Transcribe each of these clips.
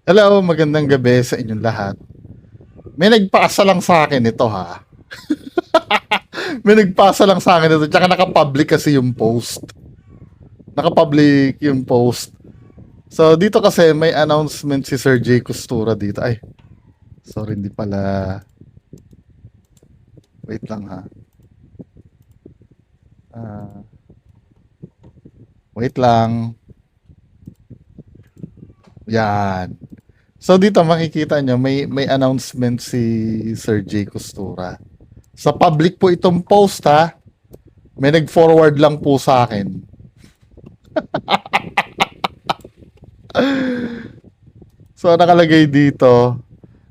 Hello, magandang gabi sa inyong lahat. May nagpasa lang sa akin ito ha. May nagpasa lang sa akin ito, tsaka naka-public kasi yung post. Naka-public yung post. So dito kasi may announcement si Sir J. Costura dito. Ay, sorry, hindi pala. Wait lang ha. Ah, wait lang. Yan. So dito makikita nyo, may announcement si Sir J. Costura. Sa public po itong post ha. May nag-forward lang po sa akin. So nakalagay dito,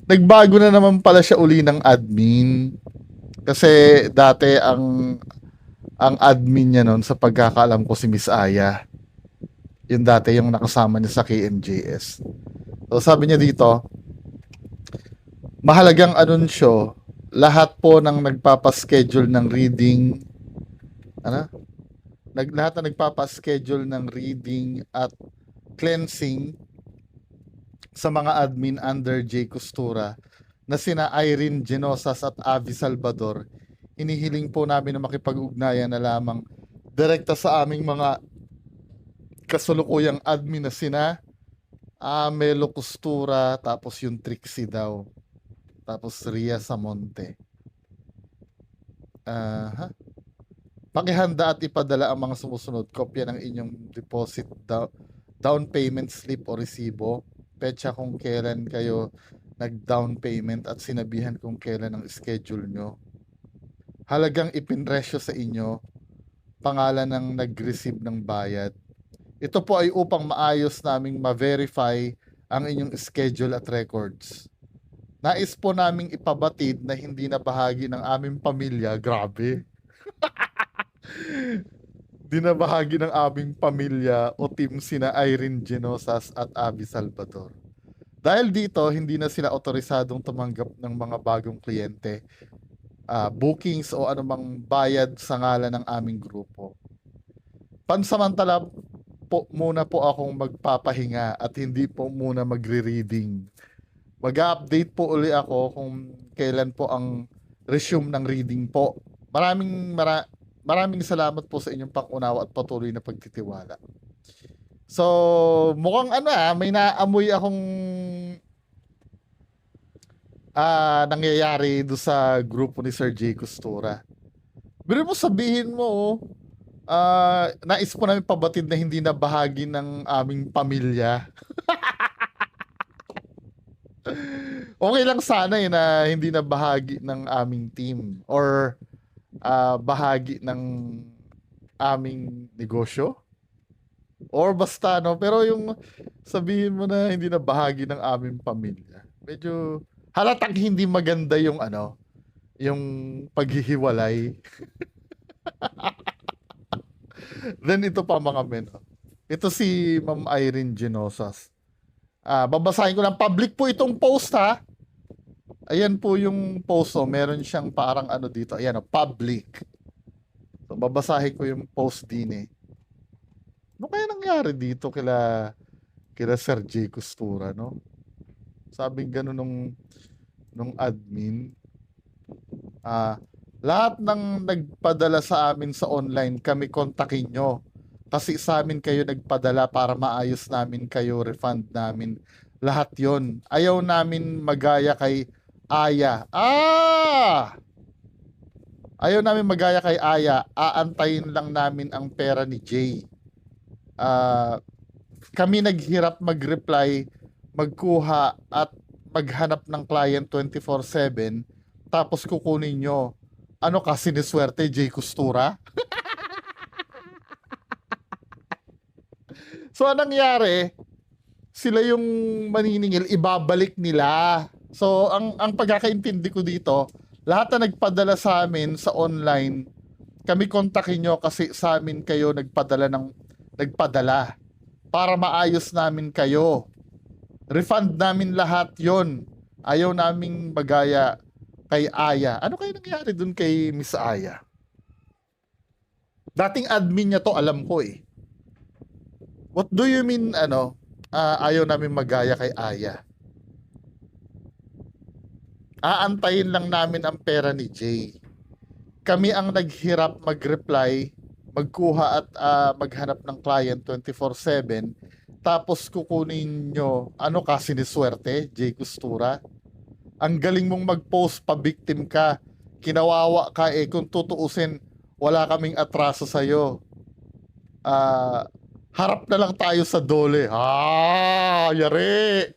nagbago na naman pala siya uli ng admin. Kasi dati ang admin niya noon sa pagkakaalam ko si Miss Aya. Yung dati yung nakasama niya sa KMJS. So sabi niya dito, mahalagang anunsyo, lahat po ng nagpapaschedule ng reading, ano? Lahat na nagpapaschedule ng reading at cleansing sa mga admin under J. Costura na sina Irene Genosas at Avi Salvador, hinihiling po namin na makipag-ugnayan na lamang direkta sa aming mga kasulukuyang admin na sina Melo Costura, tapos yung Trixie daw, tapos Ria Samonte. Uh, Pakihanda at ipadala ang mga sumusunod. Kopya ng inyong deposit down payment slip o resibo, petsa kung kailan kayo nag-down payment at sinabihan kung kailan ang schedule nyo. Halagang ipinresyo sa inyo, pangalan ng nag-receive ng bayad. Ito po ay upang maayos naming ma-verify ang inyong schedule at records. Nais po naming ipabatid na hindi na bahagi ng aming pamilya, grabe, di na bahagi ng aming pamilya o team sina Irene Genosas at Abby Salvador. Dahil dito, hindi na sila otorisadong tumanggap ng mga bagong kliyente, bookings o anumang bayad sa ngalan ng aming grupo. Pansamantala po muna po akong magpapahinga at hindi po muna magre-reading. Mag-update po uli ako kung kailan po ang resume ng reading po. Maraming salamat po sa inyong pangunawa at patuloy na pagtitiwala. So, mukhang may naamoy akong nangyayari do sa grupo ni Sir J. Costura. Pero mo sabihin mo, nais po namin pabatid na hindi na bahagi ng aming pamilya. Okay lang sana na hindi na bahagi ng aming team or bahagi ng aming negosyo or basta no, pero yung sabihin mo na hindi na bahagi ng aming pamilya, medyo halatang hindi maganda yung yung paghihiwalay. Then ito pa mga men, ito si Ma'am Irene Genosas. Babasahin ko lang, public po itong post ha. Ayan po yung post, meron siyang parang dito, ayan public. So babasahin ko yung post din eh. Ano kaya nangyari dito kila Sir J. Costura, no? Sabi gano'n nung admin, ah, lahat ng nagpadala sa amin sa online, kami kontakin nyo. Kasi sa amin kayo nagpadala para maayos namin kayo, refund namin. Lahat yon. Ayaw namin magaya kay Aya. Ayaw namin magaya kay Aya. Aantayin lang namin ang pera ni Jay. Kami naghirap mag-reply, magkuha at maghanap ng client 24/7, tapos kukunin nyo. Ano ka, siniswerte, Jay Costura? So, anong nangyari? Sila yung maniningil, ibabalik nila. So, ang pagkakaintindi ko dito, lahat na nagpadala sa amin sa online, kami kontakin nyo kasi sa amin kayo nagpadala para maayos namin kayo. Refund namin lahat yon. Ayaw naming magaya kay Aya. Ano kayo nangyari dun kay Miss Aya? Dating admin niya to, alam ko eh. What do you mean, ayaw namin magaya kay Aya. Aantayin lang namin ang pera ni Jay. Kami ang naghirap mag-reply, magkuha at maghanap ng client 24/7. Tapos kukunin nyo, ano ka, siniswerte, Jay Costura? Ang galing mong mag-post, pa-victim ka. Kinawawa ka kung tutuusin, wala kaming atraso sa'yo. Harap na lang tayo sa dole. Yari!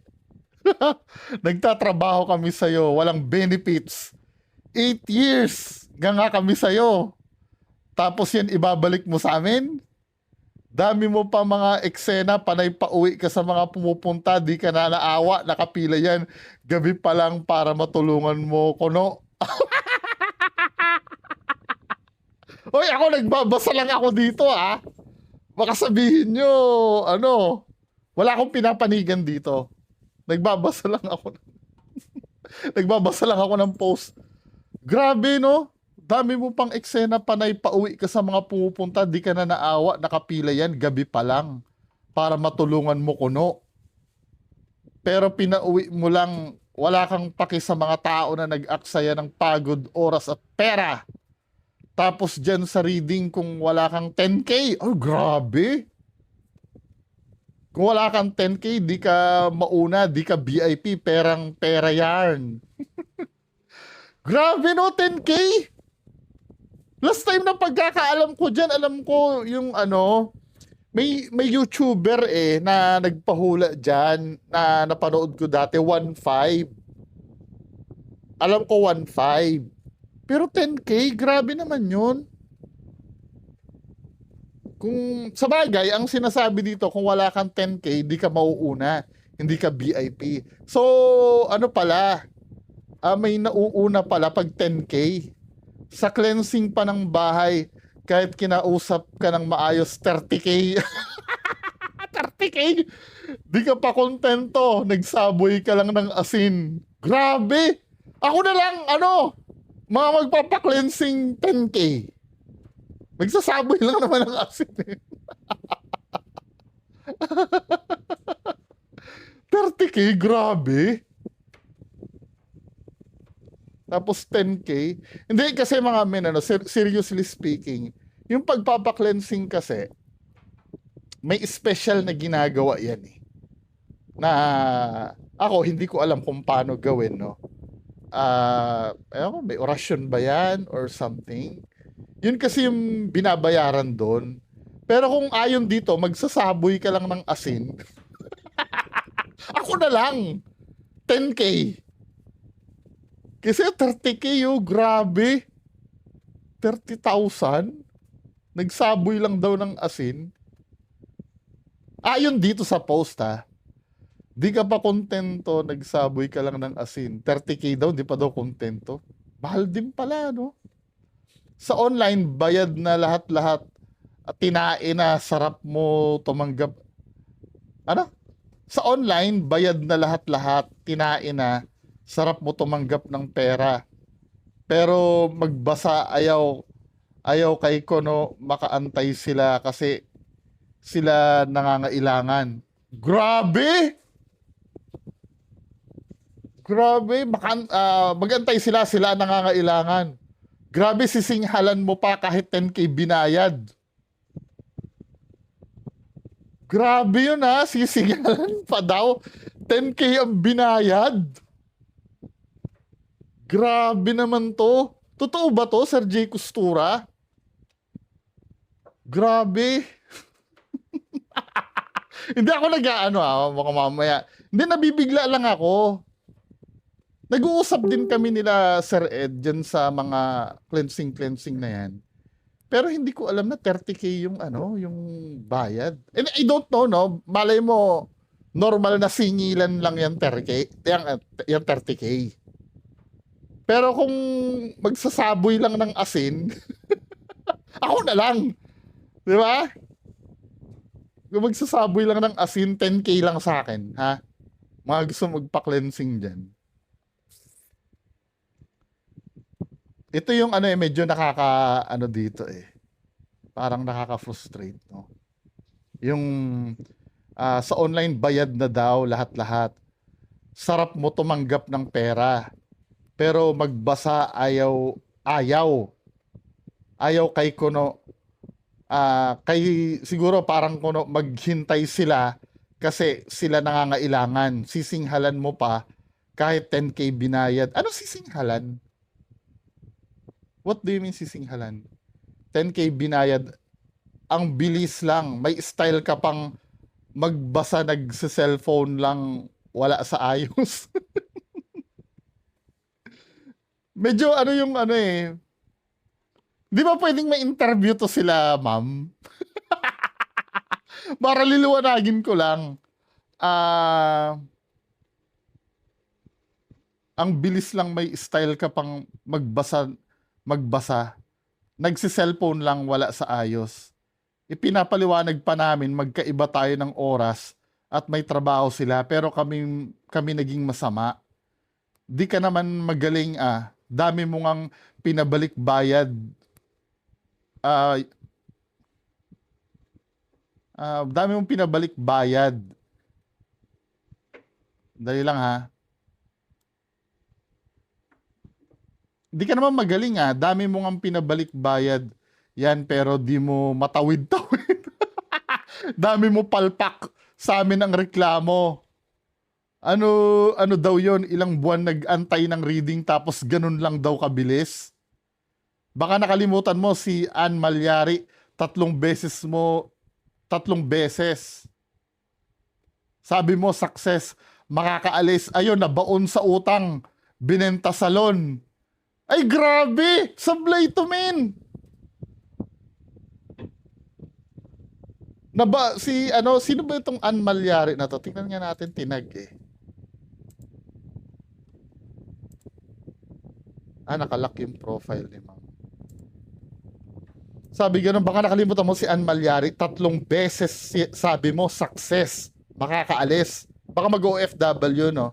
Nagtatrabaho kami sa'yo, walang benefits. 8 years nga kami sa'yo. Tapos yan ibabalik mo sa amin? Dami mo pa mga eksena, panay pauwi ka sa mga pumupunta, di ka na naawa, nakapila yan. Gabi pa lang para matulungan mo, kuno. Hoy, ako nagbabasa lang ako dito, Baka sabihin nyo, wala akong pinapanigan dito. Nagbabasa lang ako. Nagbabasa lang ako ng post. Grabe, no? Dami mo pang eksena, panay pauwi ka sa mga pumupunta, di ka na naawa, nakapila yan, gabi pa lang, para matulungan mo kuno. Pero pinauwi mo lang, wala kang paki sa mga tao na nag-aksaya ng pagod, oras at pera. Tapos dyan sa reading, kung wala kang 10K, grabe. Kung wala kang 10K, di ka mauna, di ka VIP, pera yarn. Grabe, no, 10K? Last time na pagkakaalam ko dyan, alam ko yung may YouTuber na nagpahula dyan na napanood ko dati, 1.5. Alam ko 1.5. Pero 10K, grabe naman yun. Kung sa bagay, ang sinasabi dito, kung wala kang 10K, di ka mauuna, hindi ka VIP. So, pala, may nauuna pala pag 10K. Sa cleansing pa ng bahay, kahit kinausap ka ng maayos, 30K. 30K? Di ka pa kontento, nagsaboy ka lang ng asin. Grabe! Ako na lang, mga magpapa-cleansing 10K. Magsasaboy lang naman ng asin eh. 30K, grabe. Tapos 10K. Hindi kasi mga men, seriously speaking, yung pagpapa-cleansing kasi, may special na ginagawa yan eh. Na ako, hindi ko alam kung paano gawin, no? May orasyon ba yan or something? Yun kasi yung binabayaran doon. Pero kung ayon dito, magsasaboy ka lang ng asin. Ako na lang. 10K. Kasi 30K, grabe. 30,000. Nagsaboy lang daw ng asin. Ayon dito sa post, di ka pa kontento, nagsaboy ka lang ng asin. 30K daw, di pa daw kontento. Mahal din pala, no? Sa online, bayad na lahat-lahat. At tinae na, sarap mo tumanggap. Sa online, bayad na lahat-lahat. Tinae na, sarap mo tumanggap ng pera. Pero magbasa, ayaw kay Kono, makaantay sila kasi sila nangangailangan. Grabe! Grabe, magantay sila nangangailangan. Grabe, sisinghalan mo pa kahit 10K binayad. Grabe yun sisinghalan pa daw. 10K ang binayad. Grabe naman to. Totoo ba to, Sir Jay Costura? Grabe. Hindi ako baka mamaya. Hindi, nabibigla lang ako. Nag-uusap din kami nila Sir Ed dyan sa mga cleansing na yan. Pero hindi ko alam na 30K yung yung bayad. And I don't know, no? Malay mo, normal na singilan lang yan 30K. Yung 30K. Pero kung magsasaboy lang ng asin, ako na lang. Di ba? Kung magsasaboy lang ng asin, 10K lang sa akin, ha? Mga gusto magpa-cleansing dyan. Ito yung medyo dito Parang nakaka-frustrate, no? Yung Sa online bayad na daw lahat-lahat. Sarap mo tumanggap ng pera. Pero magbasa ayaw, ayaw. Ayaw kay kuno. Kay siguro parang kuno maghintay sila kasi sila nangangailangan. Sisinghalan mo pa kahit 10K binayad. Ano sisinghalan? What do you mean sisinghalan? 10K binayad, ang bilis lang. May style ka pang magbasa nagsa-cellphone lang, wala sa ayos. Medyo ano yung ano eh. Di ba pwedeng may interview to sila, ma'am? Para liliwanagin ko lang. Ah, ang bilis lang may style ka pang magbasa. Nagsi-cellphone lang, wala sa ayos. Ipinapaliwanag pa namin magkaiba tayo ng oras at may trabaho sila pero kami naging masama. Di ka naman magaling ah. Dami mo ngang pinabalik bayad. Ah, dami mong pinabalik bayad. Dali lang ha. Di ka naman magaling ah. Dami mo ngang pinabalik bayad. Yan pero di mo matawid-tawid. Dami mo palpak sa amin ang reklamo. Ano ano daw yon, ilang buwan nag-antay ng reading tapos ganun lang daw kabilis. Baka nakalimutan mo si Ann Malyari, tatlong beses. Sabi mo success, makakaalis. Ayun, nabaon sa utang, binenta salon. Ay grabe, sablay to men. Si ano, sino ba itong Ann Malyari na to? Tingnan nga natin tinag eh. Nakalock yung profile ni ma'am. Sabi ganun, baka nakalimutan mo si Ann Malyari, tatlong beses sabi mo, success, makakaalis. Baka mag-OFW, no?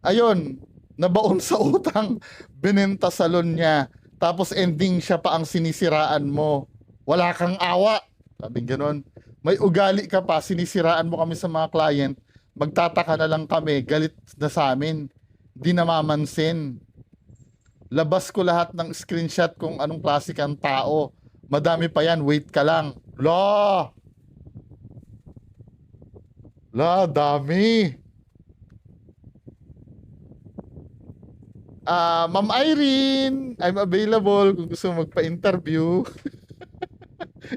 Ayun, nabaon sa utang, binenta salon niya, tapos ending siya pa ang sinisiraan mo. Wala kang awa. Sabi ganun. May ugali ka pa, sinisiraan mo kami sa mga client, magtataka na lang kami, galit na sa amin, di namamansin. Labas ko lahat ng screenshot kung anong klase kang tao. Madami pa yan, wait ka lang. Dami. Ma'am Irene, I'm available kung gusto mo magpa-interview.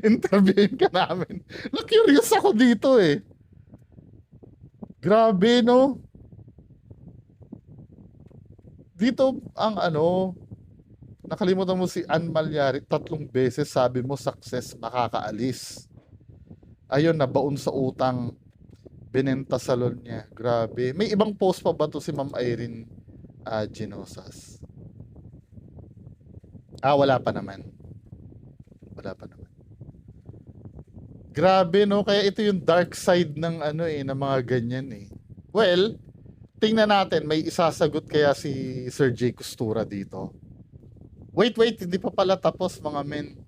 Interviewin ka namin. Na-curious ako dito eh. Grabe, no? Dito ang ano, nakalimutan mo si Ann Malyari, tatlong beses sabi mo success, makakaalis. Ayun, nabaon sa utang, binenta salon niya. Grabe. May ibang post pa ba to si Ma'am Irene Ginosas? Wala pa naman. Wala pa naman. Grabe, no? Kaya ito yung dark side ng ano eh, ng mga ganyan eh. Well, tingnan natin, may isasagot kaya si Sir J. Costura dito. Wait, hindi pa pala tapos mga men.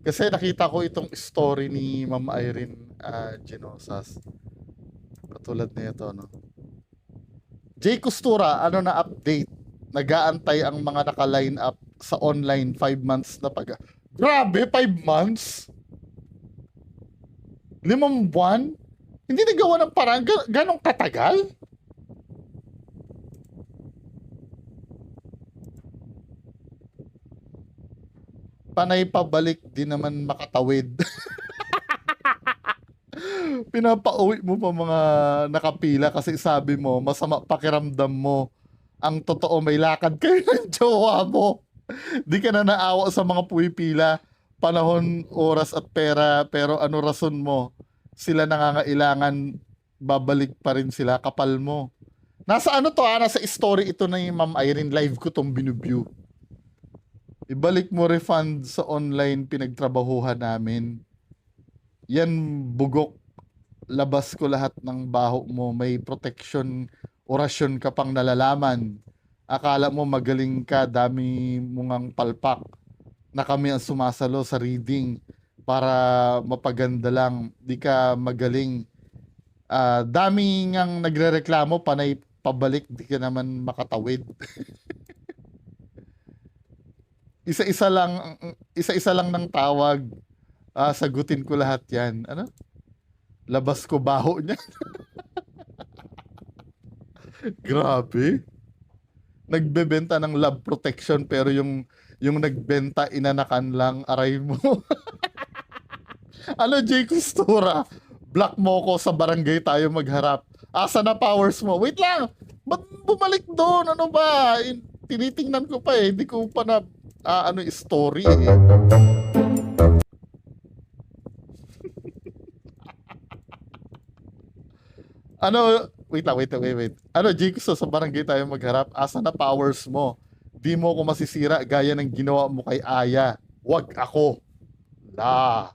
Kasi nakita ko itong story ni Ma'am Irene Ginosas. Katulad nito, no? J. Costura, ano na update? Nag-aantay ang mga naka-line up sa online 5 months na pag... Grabe, 5 months? 5 buwan? Hindi nagawa ng parang ganong katagal? Panay pabalik din naman makatawid. Pinapauwi mo pa mga nakapila kasi sabi mo, masama pakiramdam mo. Ang totoo may lakad kayo ng jowa mo. Di ka na naawa sa mga pumipila, panahon, oras at pera, pero ano rason mo? Sila nangangailangan, babalik pa rin sila, kapal mo. Nasa ano to nasa story ito na yung Ma'am Irene, live ko tong binubview. Ibalik mo refund sa online pinagtrabahuhan namin. Yan bugok. Labas ko lahat ng baho mo. May protection, orasyon ka pang nalalaman. Akala mo magaling ka, dami mo ngang palpak na kami ang sumasalo sa reading para mapaganda lang. Di ka magaling. Dami ngang nagrereklamo, panay pabalik, di ka naman makatawid. Isa-isa lang, isa-isa lang ng tawag. Sagutin ko lahat yan. Ano? Labas ko baho niya. Grabe. Nagbebenta ng love protection pero yung nagbenta inanakan lang, aray mo. Ano, Jay Costura? Block mo ko sa barangay tayo magharap. Asa na powers mo? Wait lang! Ba't bumalik doon? Ano ba? Tinitingnan ko pa eh. Hindi ko pa na story eh. Ano, wait lang, wait. Ano, Jay Custo, sa barangay tayo magharap. Asa na powers mo? Di mo ko masisira gaya ng ginawa mo kay Aya. Wag ako. La.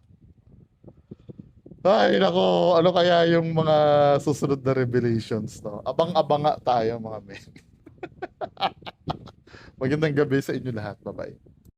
Ay, nako, ano kaya yung mga susunod na revelations, no? Abang-abanga tayo, mga men. Magandang gabi sa inyo lahat. Bye-bye.